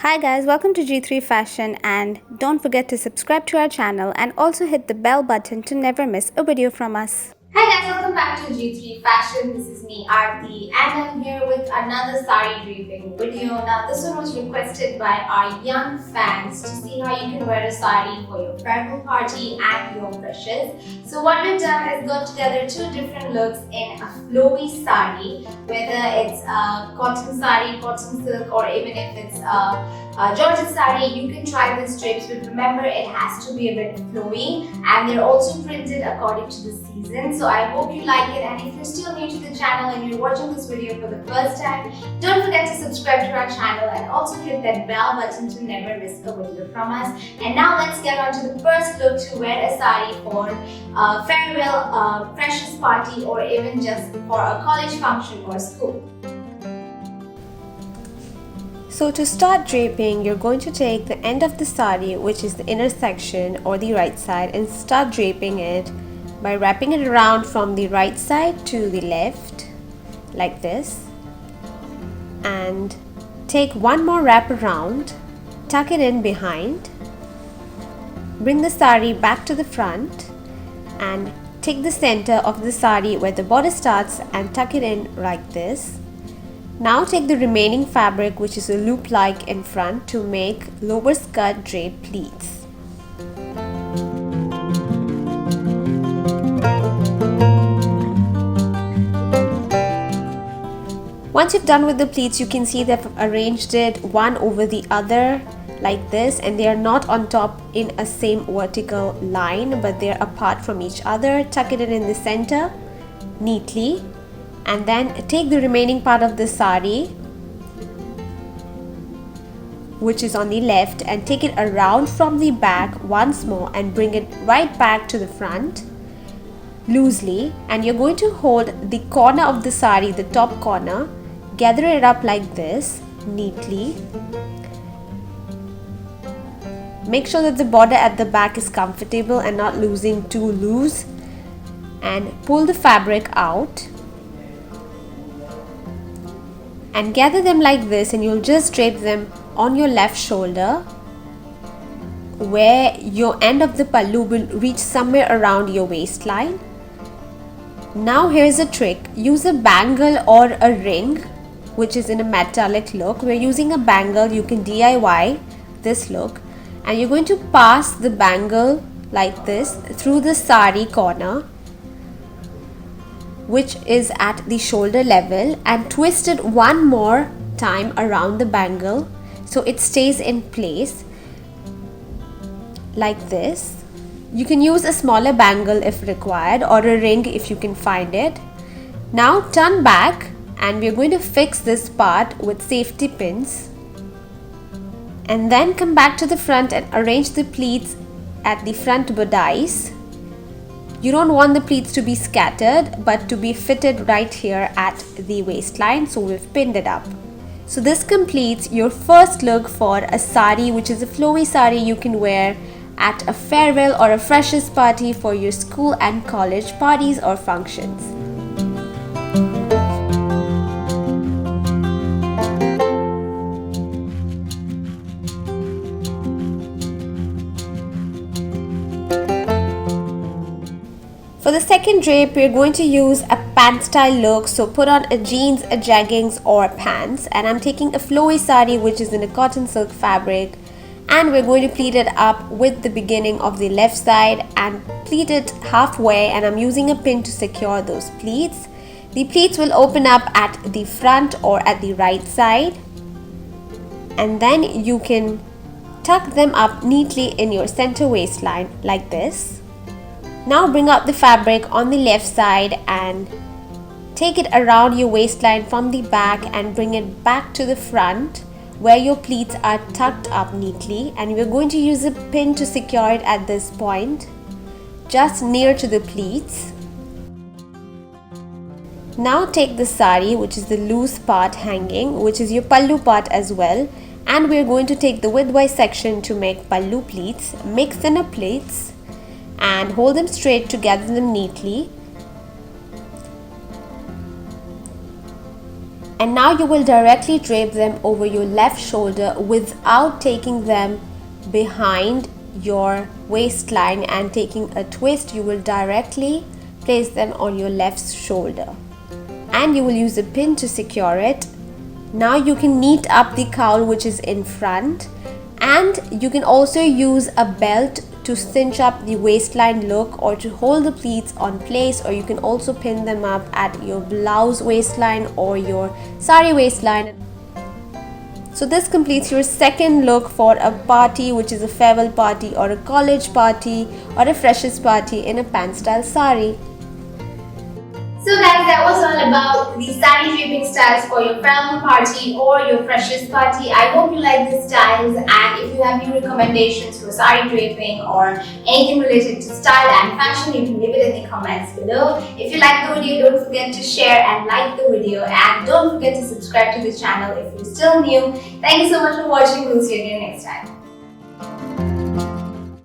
Hi guys, welcome to G3 Fashion and don't forget to subscribe to our channel and also hit the bell button to never miss a video from us. Hi guys, welcome back to G3 Fashion. This is me Aarti and I'm here with another saree draping video. Now this one was requested by our young fans to see how you can wear a saree for your farewell party and your freshers. So what we've done is got together two different looks in a flowy saree, whether it's a cotton saree, cotton silk, or even if it's a Georgette saree, you can try these drapes, but remember it has to be a bit flowy and they're also printed according to the season. So I hope you like it, and if you're still new to the channel and you're watching this video for the first time, don't forget to subscribe to our channel and also hit that bell button to never miss a video from us. And now let's get on to the first look to wear a saree for a farewell, freshers party, or even just for a college function or school. So to start draping, you're going to take the end of the saree, which is the inner section or the right side, and start draping it by wrapping it around from the right side to the left like this, and take one more wrap around, tuck it in behind, bring the saree back to the front and take the center of the saree where the border starts and tuck it in like this. Now take the remaining fabric, which is a loop like in front, to make lower skirt drape pleats. Once you've done with the pleats, you can see that I've arranged it one over the other like this, and they are not on top in a same vertical line, but they're apart from each other. Tuck it in the center neatly, and then take the remaining part of the saree, which is on the left, and take it around from the back once more and bring it right back to the front loosely. And you're going to hold the corner of the saree, the top corner, gather it up like this neatly. Make sure that the border at the back is comfortable and not losing too loose, and pull the fabric out and gather them like this, and you'll just drape them on your left shoulder where your end of the pallu will reach somewhere around your waistline. Now here's a trick. Use a bangle or a ring which is in a metallic look. We're using a bangle. You can DIY this look, and you're going to pass the bangle like this through the saree corner, which is at the shoulder level, and twist it one more time around the bangle so it stays in place like this. You can use a smaller bangle if required, or a ring if you can find it. Now turn back, and we're going to fix this part with safety pins, and then come back to the front and arrange the pleats at the front bodice. You don't want the pleats to be scattered, but to be fitted right here at the waistline, so we've pinned it up. So this completes your first look for a saree, which is a flowy saree you can wear at a farewell or a freshers party for your school and college parties or functions. For the second drape, we're going to use a pant style look, so put on a jeans, a jeggings or pants, and I'm taking a flowy saree which is in a cotton silk fabric, and we're going to pleat it up with the beginning of the left side and pleat it halfway, and I'm using a pin to secure those pleats. The pleats will open up at the front or at the right side, and then you can tuck them up neatly in your center waistline like this. Now bring up the fabric on the left side and take it around your waistline from the back and bring it back to the front where your pleats are tucked up neatly, and we're going to use a pin to secure it at this point just near to the pleats. Now take the saree, which is the loose part hanging, which is your pallu part as well, and we're going to take the widthwise section to make pallu pleats. Mix in a pleats and hold them straight to gather them neatly. And now you will directly drape them over your left shoulder without taking them behind your waistline and taking a twist. You will directly place them on your left shoulder and you will use a pin to secure it. Now you can neat up the cowl which is in front, and you can also use a belt to cinch up the waistline look or to hold the pleats on place, or you can also pin them up at your blouse waistline or your sari waistline. So this completes your second look for a party, which is a farewell party or a college party or a freshers party in a pant style sari. So guys, that was all about the saree draping styles for your farewell party or your freshers party. I hope you like these styles, and if you have any recommendations for saree draping or anything related to style and fashion, you can leave it in the comments below. If you like the video, don't forget to share and like the video, and don't forget to subscribe to the channel if you're still new. Thank you so much for watching. We'll see you again next time.